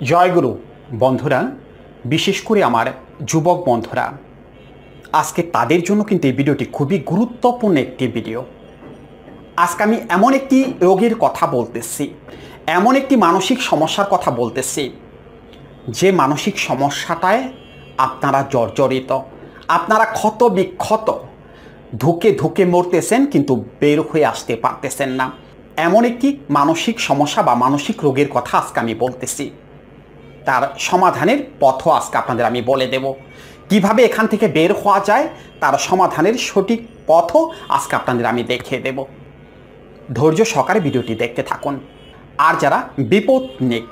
জয়গুরু বন্ধুরা, বিশেষ করে আমার যুবক বন্ধুরা, আজকে তাদের জন্য কিন্তু এই ভিডিওটি খুবই গুরুত্বপূর্ণ একটি ভিডিও। আজকে আমি এমন একটি রোগের কথা বলতেছি, এমন একটি মানসিক সমস্যার কথা বলতেছি, যে মানসিক সমস্যাটায় আপনারা জর্জরিত, আপনারা ক্ষত বিক্ষত, ধুকে ধুকে মরতেছেন কিন্তু বের হয়ে আসতে পারতেছেন না। এমন একটি মানসিক সমস্যা বা মানসিক রোগের কথা আজকে আমি বলতেছি। তার সমাধানের পথও আজকে আপনাদের আমি বলে দেব, কিভাবে এখান থেকে বের হওয়া যায় তার সমাধানের সঠিক পথও আজকে আপনাদের আমি দেখিয়ে দেব। ধৈর্য সহকারে ভিডিওটি দেখতে থাকুন। আর যারা বিপদনিক,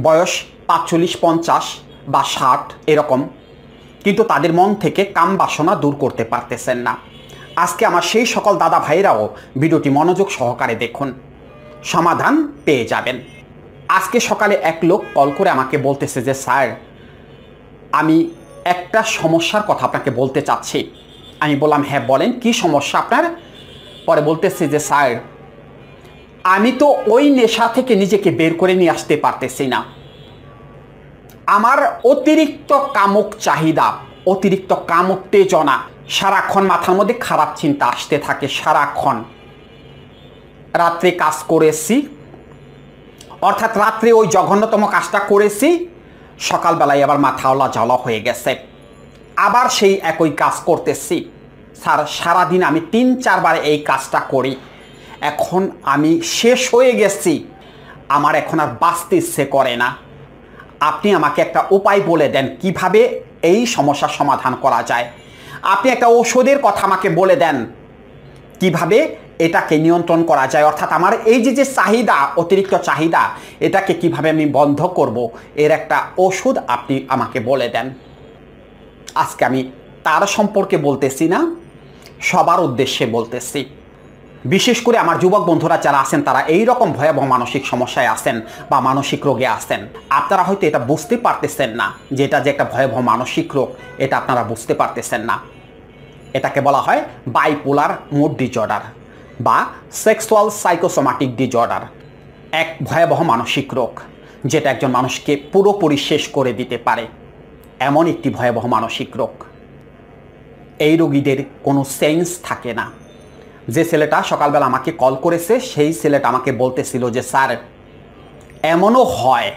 বয়স 45, 50 বা 60 এরকম, কিন্তু তাদের মন থেকে কাম বাসনা দূর করতে পারতেছেন না, আজকে আমার সেই সকল দাদা ভাইরাও ভিডিওটি মনোযোগ সহকারে দেখুন, সমাধান পেয়ে যাবেন। আজকে সকালে এক লোক কল করে আমাকে বলতেছে যে স্যার, আমি একটা সমস্যার কথা আপনাকে বলতে চাচ্ছি। আমি বললাম হ্যাঁ বলেন, কি সমস্যা আপনার? পরে বলতেছে যে স্যার, আমি তো ওই নেশা থেকে নিজেকে বের করে নিয়ে আসতে পারতেছি না। আমার অতিরিক্ত কামক চাহিদা, অতিরিক্ত কাম উত্তেজনা, সারাক্ষণ মাথার মধ্যে খারাপ চিন্তা আসতে থাকে সারাক্ষণ। রাত্রে কাজ করেছি, অর্থাৎ রাত্রে ওই জঘন্যতম কাজটা করেছি, সকালবেলায় আবার মাথা জ্বালা হয়ে গেছে, আবার সেই একই কাজ করতেছি। স্যার, সারাদিন আমি 3-4 বার এই কাজটা করি, এখন আমি শেষ হয়ে গেছি, আমার এখন আর বাঁচতে ইচ্ছে করে না। আপনি আমাকে একটা উপায় বলে দেন কিভাবে এই সমস্যার সমাধান করা যায়। আপনি একটা ওষুধের কথা আমাকে বলে দেন, কিভাবে এটাকে নিয়ন্ত্রণ করা যায়, অর্থাৎ আমার এই যে চাহিদা, অতিরিক্ত চাহিদা, এটাকে কিভাবে আমি বন্ধ করব, এর একটা ওষুধ আপনি আমাকে বলে দেন। আজকে আমি তার সম্পর্কে বলতেছি না, সবার উদ্দেশ্যে বলতেছি। বিশেষ করে আমার যুবক বন্ধুরা যারা আছেন, তারা এই রকম ভয়াবহ মানসিক সমস্যায় আছেন বা মানসিক রোগে আছেন। আপনারা হয়তো এটা বুঝতে পারতেছেন না যে এটা যে একটা ভয়াবহ মানসিক রোগ, এটা আপনারা বুঝতে পারতেছেন না। এটাকে বলা হয় বাইপোলার মুড ডিসঅর্ডার বা সেক্সুয়াল সাইকোসোমাটিক ডিসঅর্ডার, এক ভয়াবহ মানসিক রোগ যেটা একজন মানুষকে পুরোপুরি শেষ করে দিতে পারে, এমন একটি ভয়াবহ মানসিক রোগ। এই রোগীদের কোনো সেন্স থাকে না। যে ছেলেটা সকালবেলা আমাকে কল করেছে, সেই ছেলেটা আমাকে বলতেছিল যে স্যার, এমনও হয়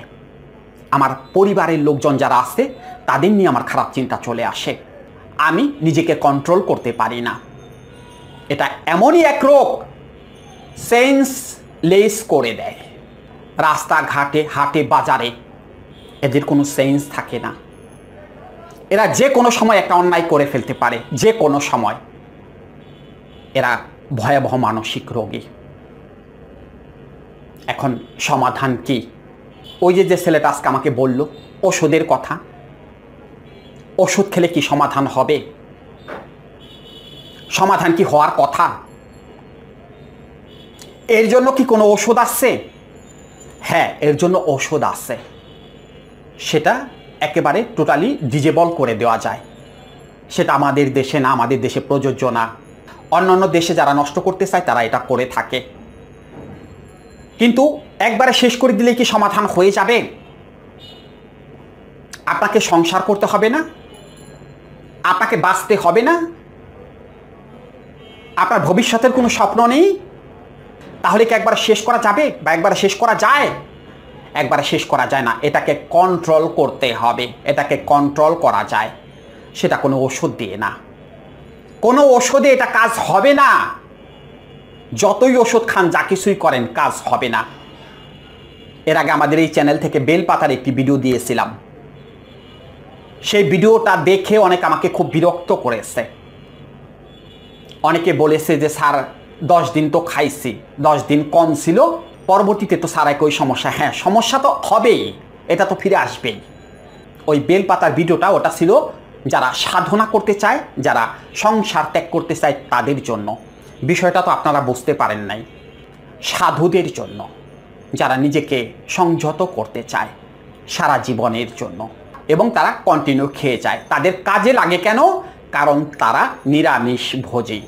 আমার পরিবারের লোকজন যারা আছে তাদের নিয়ে আমার খারাপ চিন্তা চলে আসে, আমি নিজেকে কন্ট্রোল করতে পারি না। এটা এমনই এক রোগ, সেন্স লেস করে দেয়। রাস্তাঘাটে, হাটে বাজারে এদের কোনো সেন্স থাকে না। এরা যে কোনো সময় একটা অন্যায় করে ফেলতে পারে, যে কোনো সময়। এরা ভয়াবহ মানসিক রোগী। এখন সমাধান কি? ওই যে ছেলেটা আজকে আমাকে বলল ওষুধের কথা, ওষুধ খেলে কি সমাধান হবে? সমাধান কি হওয়ার কথা? এর জন্য কি কোনো ওষুধ আছে? হ্যাঁ, এর জন্য ওষুধ আছে, সেটা একেবারে টোটালি ডিজেবল করে দেওয়া যায়। সেটা আমাদের দেশে না, আমাদের দেশে প্রযোজ্য না। অন্যান্য দেশে যারা নষ্ট করতে চায় তারা এটা করে থাকে। কিন্তু একবারে শেষ করে দিলে কি সমাধান হয়ে যাবে? আপনাকে সংসার করতে হবে না, আপনাকে বাঁচতে হবে না, আপনার ভবিষ্যতের কোনো স্বপ্ন নেই, তাহলে কি একবার শেষ করা যাবে বা একবারে শেষ করা যায়? একবারে শেষ করা যায় না, এটাকে কন্ট্রোল করতে হবে। এটাকে কন্ট্রোল করা যায়, সেটা কোনো ওষুধ দিয়ে না। কোনো ওষুধে এটা কাজ হবে না। যতই ওষুধ খান, যা কিছুই করেন, কাজ হবে না। এর আগে আমাদের এই চ্যানেল থেকে বেলপাতার একটি ভিডিও দিয়েছিলাম, সেই ভিডিওটা দেখে অনেকে আমাকে খুব বিরক্ত করেছে। অনেকে বলেছে যে স্যার 10 দিন তো খাইছি, 10 দিন কম ছিল, পরবর্তীতে তো স্যার একই সমস্যা। হ্যাঁ, সমস্যা তো হবেই, এটা তো ফিরে আসবেই। ওই বেলপাতার ভিডিওটা ওটা ছিল যারা সাধনা করতে চায়, যারা সংসার ত্যাগ করতে চায় তাদের জন্য। বিষয়টা তো আপনারা বুঝতে পারেন নাই। সাধুদের জন্য, যারা নিজেকে সংযত করতে চায় সারা জীবনের জন্য এবং তারা কন্টিনিউ খেয়ে যায়। তাদের কাজে লাগে কেন? কারণ তারা নিরামিষ ভোজী।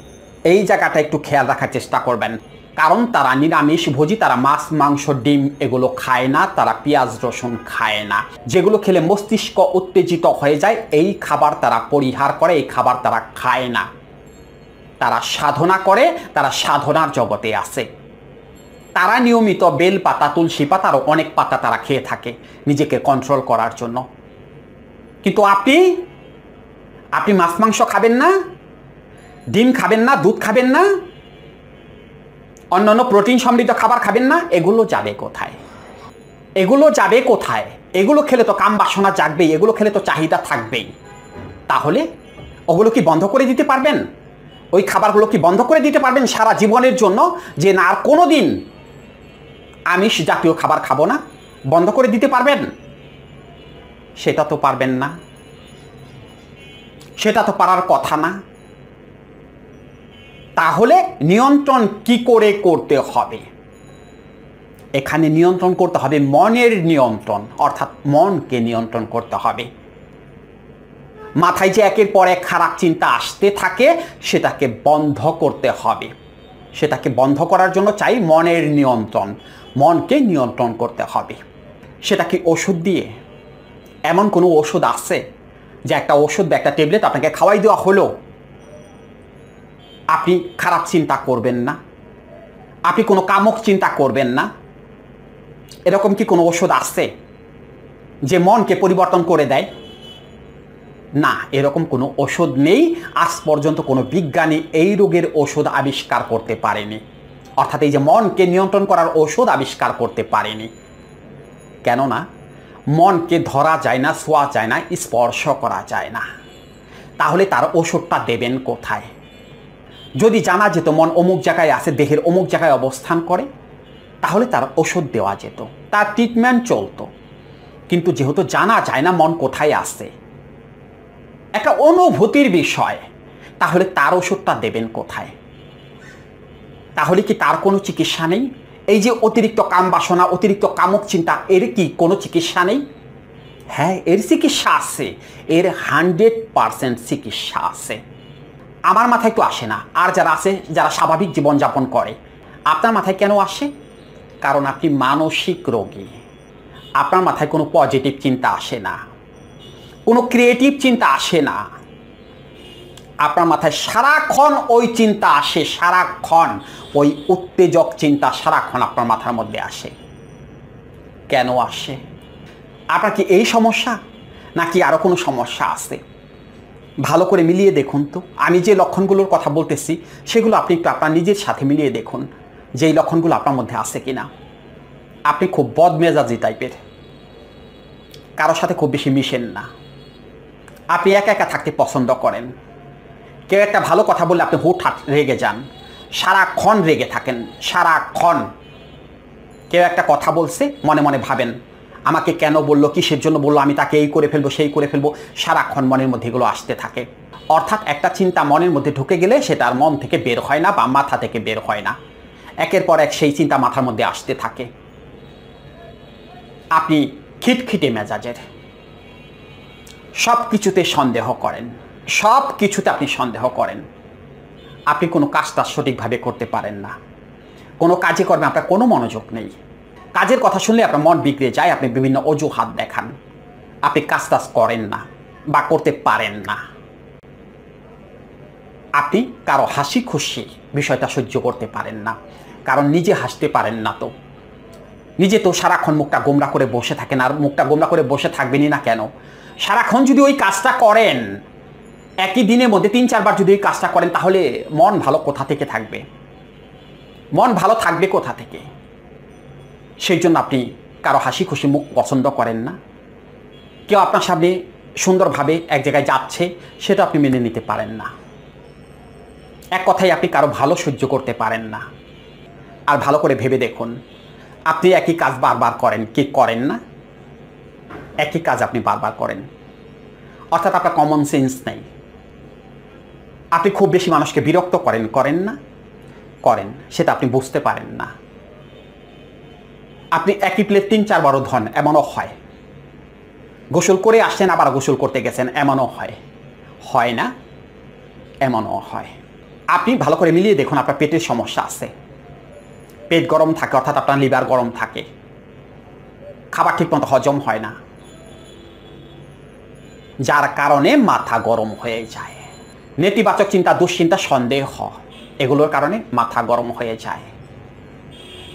এই জায়গাটা একটু খেয়াল রাখার চেষ্টা করবেন। কারণ তারা নিরামিষ ভোজী, তারা মাছ মাংস ডিম এগুলো খায় না, তারা পেঁয়াজ রসুন খায় না। যেগুলো খেলে মস্তিষ্ক উত্তেজিত হয়ে যায় এই খাবার তারা পরিহার করে, এই খাবার তারা খায় না। তারা সাধনা করে, তারা সাধনার জগতে আছে। তারা নিয়মিত বেল পাতা, তুলসী পাতা আরও অনেক পাতা তারা খেয়ে থাকে নিজেকে কন্ট্রোল করার জন্য। কিন্তু আপনি মাছ মাংস খাবেন না, ডিম খাবেন না, দুধ খাবেন না, অন্যান্য প্রোটিন সমৃদ্ধ খাবার খাবেন না। এগুলো যাবে কোথায়? এগুলো যাবে কোথায়? এগুলো খেলে তো কাম বাসনা জাগবেই, এগুলো খেলে তো চাহিদা থাকবেই। তাহলে ওগুলো কি বন্ধ করে দিতে পারবেন? ওই খাবারগুলো কি বন্ধ করে দিতে পারবেন সারা জীবনের জন্য, যে না আর কোনো দিন আমিষ জাতীয় খাবার খাবো না, বন্ধ করে দিতে পারবেন? সেটা তো পারবেন না, সেটা তো পারার কথা না। তাহলে নিয়ন্ত্রণ কি করে করতে হবে? এখানে নিয়ন্ত্রণ করতে হবে মনের নিয়ন্ত্রণ, অর্থাৎ মনকে নিয়ন্ত্রণ করতে হবে। মাথায় যে একের পর এক খারাপ চিন্তা আসতে থাকে সেটাকে বন্ধ করতে হবে। সেটাকে বন্ধ করার জন্য চাই মনের নিয়ন্ত্রণ, মনকে নিয়ন্ত্রণ করতে হবে। সেটা কি ওষুধ দিয়ে? এমন কোনো ওষুধ আছে যে একটা ওষুধ বা একটা ট্যাবলেট আপনাকে খাওয়াই দেওয়া হলো, আপনি খারাপ চিন্তা করবেন না, আপনি কোনো কামক চিন্তা করবেন না? এরকম কি কোনো ওষুধ আছে যে মনকে পরিবর্তন করে দেয়? না, এরকম কোনো ওষুধ নেই। আজ পর্যন্ত কোনো বিজ্ঞানী এই রোগের ওষুধ আবিষ্কার করতে পারেনি, অর্থাৎ এই যে মনকে নিয়ন্ত্রণ করার ওষুধ আবিষ্কার করতে পারেনি। কেননা মনকে ধরা যায় না, ছোঁয়া যায় না, স্পর্শ করা যায় না। তাহলে তার ওষুধটা দেবেন কোথায়? যদি জানা যেত মন অমুক জায়গায় আছে, দেহের অমুক জায়গায় অবস্থান করে, তাহলে তার ওষুধ দেওয়া যেত, তার ট্রিটমেন্ট চলতো। কিন্তু যেহেতু জানা যায় না মন কোথায় আছে, একটা অনুভূতির বিষয়, তাহলে তার ওষুধটা দেবেন কোথায়? তাহলে কি তার কোনো চিকিৎসা নেই? এই যে অতিরিক্ত কাম বাসনা, অতিরিক্ত কামক চিন্তা, এর কি কোনো চিকিৎসা নেই? হ্যাঁ, এর চিকিৎসা আছে, এর 100% চিকিৎসা আছে। আমার মাথায় তো আসে না, আর যারা আছে, যারা স্বাভাবিক জীবনযাপন করে, আপনার মাথায় কেন আসে? কারণ আপনি মানসিক রোগী। আপনার মাথায় কোনো পজিটিভ চিন্তা আসে না, কোনো ক্রিয়েটিভ চিন্তা আসে না। আপনার মাথায় সারাক্ষণ ওই চিন্তা আসে, সারাক্ষণ ওই উত্তেজক চিন্তা সারাক্ষণ আপনার মাথার মধ্যে আসে। কেন আসে? আপনার কি এই সমস্যা, নাকি আরও কোনো সমস্যা আছে? ভালো করে মিলিয়ে দেখুন তো। আমি যে লক্ষণগুলোর কথা বলতেছি সেগুলো আপনি একটু আপনার নিজের সাথে মিলিয়ে দেখুন যে এই লক্ষণগুলো আপনার মধ্যে আছে কিনা। আপনি খুব বদমেজাজি টাইপের, কারোর সাথে খুব বেশি মিশেন না, আপনি একা একা থাকতে পছন্দ করেন। কেউ একটা ভালো কথা বললে আপনি হুটহাট রেগে যান, সারাক্ষণ রেগে থাকেন, সারাক্ষণ। কেউ একটা কথা বলছে, মনে মনে ভাবেন আমাকে কেন বললো, কিসের জন্য বললো, আমি তাকে এই করে ফেলবো, সেই করে ফেলবো, সারাক্ষণ মনের মধ্যে এগুলো আসতে থাকে। অর্থাৎ একটা চিন্তা মনের মধ্যে ঢুকে গেলে সেটা আর মন থেকে বের হয় না বা মাথা থেকে বের হয় না, একের পর এক সেই চিন্তা মাথার মধ্যে আসতে থাকে। আপনি খিটখিটে মেজাজের, সব কিছুতে সন্দেহ করেন, সব কিছুতে আপনি সন্দেহ করেন। আপনি কোনো কাজটা সঠিকভাবে করতে পারেন না, কোনো কাজে কর্মে আপনার কোনো মনোযোগ নেই। কাজের কথা শুনলে আপনার মন বিগড়ে যায়, আপনি বিভিন্ন অজুহাত দেখান, আপনি কাজ টাজ করেন না বা করতে পারেন না। আপনি কারো হাসি খুশি বিষয়টা সহ্য করতে পারেন না, কারণ নিজে হাসতে পারেন না। তো নিজে তো সারাক্ষণ মুখটা গোমরা করে বসে থাকেন, আর মুখটা গোমরা করে বসে থাকবেনই না কেন? সারাক্ষণ যদি ওই কাজটা করেন, একই দিনের মধ্যে 3-4 বার যদি ওই কাজটা করেন, তাহলে মন ভালো কোথা থেকে থাকবে? মন ভালো থাকবে কোথা থেকে? সেই জন্য আপনি কারো হাসি খুশি মুখ পছন্দ করেন না। কেউ আপনার সামনে সুন্দরভাবে এক জায়গায় যাচ্ছে, সেটা আপনি মেনে নিতে পারেন না। এক কথায় আপনি কারো ভালো সহ্য করতে পারেন না। আর ভালো করে ভেবে দেখুন, আপনি একই কাজ বারবার করেন কি করেন না? একই কাজ আপনি বারবার করেন, অর্থাৎ আপনার কমন সেন্স নেই। আপনি খুব বেশি মানুষকে বিরক্ত করেন না? করেন, সেটা আপনি বুঝতে পারেন না। আপনি একই প্লেট 3-4 বারও ধন, এমনও হয়। গোসল করে আসছেন, আবার গোসল করতে গেছেন, এমনও হয়। হয় না? এমনও হয়। আপনি ভালো করে মিলিয়ে দেখুন, আপনার পেটের সমস্যা আছে। পেট গরম থাকে, অর্থাৎ আপনার লিভার গরম থাকে, খাবার ঠিকমতো হজম হয় না, যার কারণে মাথা গরম হয়ে যায়। নেতিবাচক চিন্তা, দুশ্চিন্তা, সন্দেহ, এগুলোর কারণে মাথা গরম হয়ে যায়।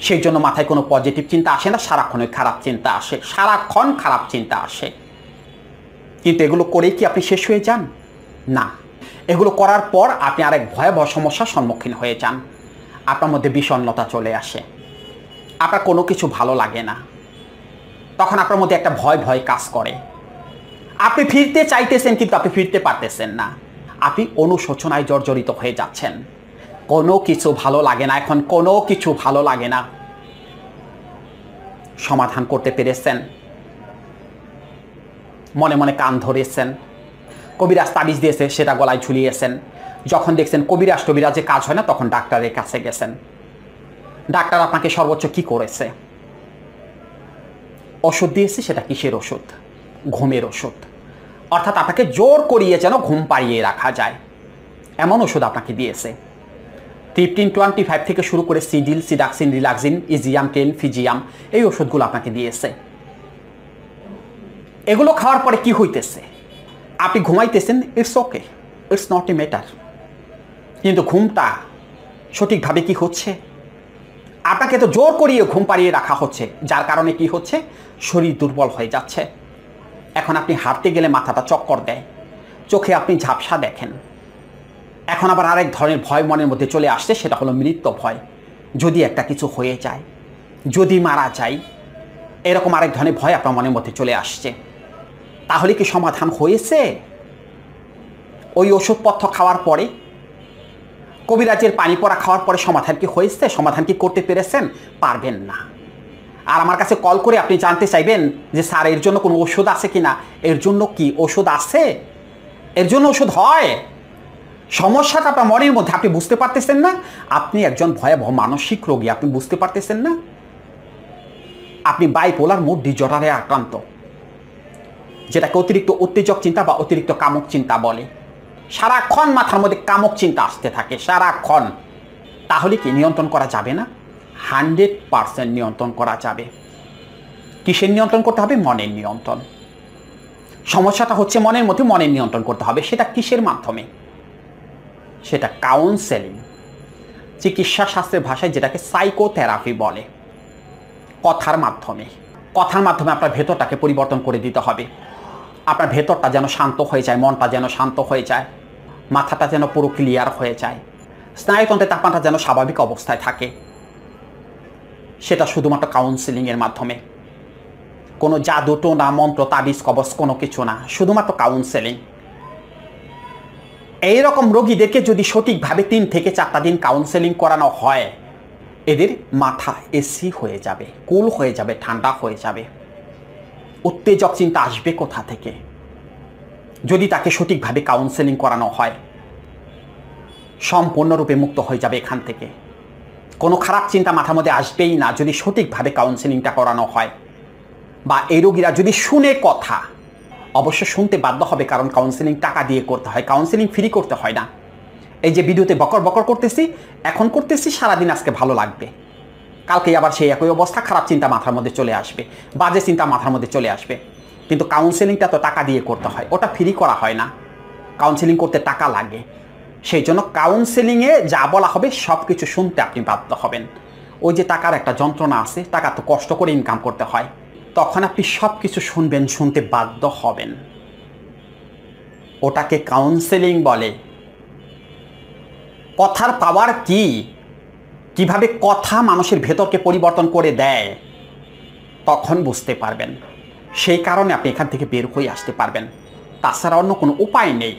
সেই জন্য মাথায় কোনো পজিটিভ চিন্তা আসে না, সারাক্ষণ খারাপ চিন্তা আসে, সারাক্ষণ খারাপ চিন্তা আসে। কিন্তু এগুলো করেই কি আপনি শেষ হয়ে যান? না, এগুলো করার পর আপনি আরেক ভয়াবহ সমস্যার সম্মুখীন হয়ে যান। আপনার মধ্যে বিষণ্ণতা চলে আসে, আপনার কোনো কিছু ভালো লাগে না, তখন আপনার মধ্যে একটা ভয় ভয় কাজ করে। আপনি ফিরতে চাইতেছেন কিন্তু আপনি ফিরতে পারতেছেন না, আপনি অনুশোচনায় জর্জরিত হয়ে যাচ্ছেন। কোনো কিছু ভালো লাগে না, এখন কোনো কিছু ভালো লাগে না। সমাধান করতে পেরেছেন, মনে মনে কান ধরেছেন, কবিরাজ তাবিজ দিয়েছে সেটা গলায় ঝুলিয়েছেন। যখন দেখছেন কবিরাজ টবিরাজে কাজ হয় না, তখন ডাক্তারের কাছে গেছেন। ডাক্তার আপনাকে সর্বোচ্চ কি করেছে? ওষুধ দিয়েছে। সেটা কিসের ওষুধ? ঘুমের ওষুধ। অর্থাৎ আপনাকে জোর করিয়ে যেন ঘুম পাড়িয়ে রাখা যায় এমন ওষুধ আপনাকে দিয়েছে। 1525 থেকে শুরু করে সিডিল, সিডাক্সিন, রিলাক্সিন, ইজিয়াম 10, ফিজিয়াম, এই ওষুধগুলো আপনাকে দিয়েছে। এগুলো খাওয়ার পরে কি হইতেছে? আপনি ঘুমাইতেছেন, it's okay, it's not a matter. কিন্তু ঘুমটা সঠিকভাবে কি হচ্ছে? আপনাকে তো জোর করিয়ে ঘুম পাড়িয়ে রাখা হচ্ছে, যার কারণে কি হচ্ছে? শরীর দুর্বল হয়ে যাচ্ছে। এখন আপনি হাঁটতে গেলে মাথাটা চক্কর দেয়, চোখে আপনি ঝাপসা দেখেন। এখন আবার আরেক ধরনের ভয় মনের মধ্যে চলে আসছে, সেটা হলো মৃত্যু ভয়। যদি একটা কিছু হয়ে যায়, যদি মারা যায়, এরকম আরেক ধরনের ভয় আপনার মনের মধ্যে চলে আসছে। তাহলে কি সমাধান হয়েছে? ওই ওষুধপত্র খাওয়ার পরে, কবিরাজের পানি পড়া খাওয়ার পরে সমাধান কি হয়েছে? সমাধান কি করতে পেরেছেন? পারবেন না। আর আমার কাছে কল করে আপনি জানতে চাইবেন যে স্যার এর জন্য কোনো ওষুধ আছে কি না। এর জন্য কি ওষুধ আছে? এর জন্য ওষুধ হয়? সমস্যাটা আপনার মনের মধ্যে, আপনি বুঝতে পারতেছেন না। আপনি একজন ভয়াবহ মানসিক রোগী, আপনি বুঝতে পারতেছেন না। আপনি বাইপোলার মুড ডিসঅর্ডারে আক্রান্ত, যেটাকে অতিরিক্ত উত্তেজক চিন্তা বা অতিরিক্ত কামক চিন্তা বলে। সারাক্ষণ মাথার মধ্যে কামক চিন্তা আসতে থাকে, সারাক্ষণ। তাহলে কি নিয়ন্ত্রণ করা যাবে না? 100% নিয়ন্ত্রণ করা যাবে। কিসের নিয়ন্ত্রণ করতে হবে? মনের নিয়ন্ত্রণ। সমস্যাটা হচ্ছে মনের মধ্যে, মনের নিয়ন্ত্রণ করতে হবে। সেটা কিসের মাধ্যমে? সেটা কাউন্সেলিং, চিকিৎসা শাস্ত্রের ভাষায় যেটাকে সাইকোথেরাপি বলে। কথার মাধ্যমে, কথার মাধ্যমে আপনার ভেতরটাকে পরিবর্তন করে দিতে হবে। আপনার ভেতরটা যেন শান্ত হয়ে যায়, মনটা যেন শান্ত হয়ে যায়, মাথাটা যেন পুরো ক্লিয়ার হয়ে যায়, স্নায়ুতন্ত্রের তাপমাত্রা যেন স্বাভাবিক অবস্থায় থাকে। সেটা শুধুমাত্র কাউন্সেলিংয়ের মাধ্যমে। কোনো জাদু টোনা মন্ত্র তাবিজ কবচ কোনো কিছু না, শুধুমাত্র কাউন্সেলিং। এইরকম রোগীদেরকে যদি সঠিকভাবে 3 থেকে 4টা দিন কাউন্সেলিং করানো হয়, এদের মাথা এসি হয়ে যাবে, কুল হয়ে যাবে, ঠান্ডা হয়ে যাবে। উত্তেজক চিন্তা আসবে কোথা থেকে? যদি তাকে সঠিকভাবে কাউন্সেলিং করানো হয়, সম্পূর্ণরূপে মুক্ত হয়ে যাবে এখান থেকে। কোনো খারাপ চিন্তা মাথার মধ্যে আসবেই না যদি সঠিকভাবে কাউন্সেলিংটা করানো হয়। বা এই রোগীরা যদি শুনে কথা, অবশ্য শুনতে বাধ্য হবে, কারণ কাউন্সেলিং টাকা দিয়ে করতে হয়, কাউন্সেলিং ফ্রি করতে হয় না। এই যে ভিডিওতে বকর বকর করতেছি, এখন করতেছি, সারাদিন আজকে ভালো লাগবে, কালকে আবার সেই একই অবস্থা, খারাপ চিন্তা মাথার মধ্যে চলে আসবে, বাজে চিন্তা মাথার মধ্যে চলে আসবে। কিন্তু কাউন্সেলিংটা তো টাকা দিয়ে করতে হয়, ওটা ফ্রি করা হয় না। কাউন্সেলিং করতে টাকা লাগে। সেই জন্য কাউন্সেলিংয়ে যা বলা হবে সব কিছু শুনতে আপনি বাধ্য হবেন। ওই যে টাকার একটা যন্ত্রণা আছে, টাকা তো কষ্ট করে ইনকাম করতে হয়, তখন আপনি সব কিছু শুনবেন, শুনতে বাধ্য হবেন। ওটাকে কাউন্সেলিং বলে। কথার পাওয়ার কি, কিভাবে কথা মানুষের ভেতরকে পরিবর্তন করে দেয়, তখন বুঝতে পারবেন। সেই কারণে আপনি এখান থেকে বের হয়ে আসতে পারবেন, তাছাড়া অন্য কোনো উপায় নেই।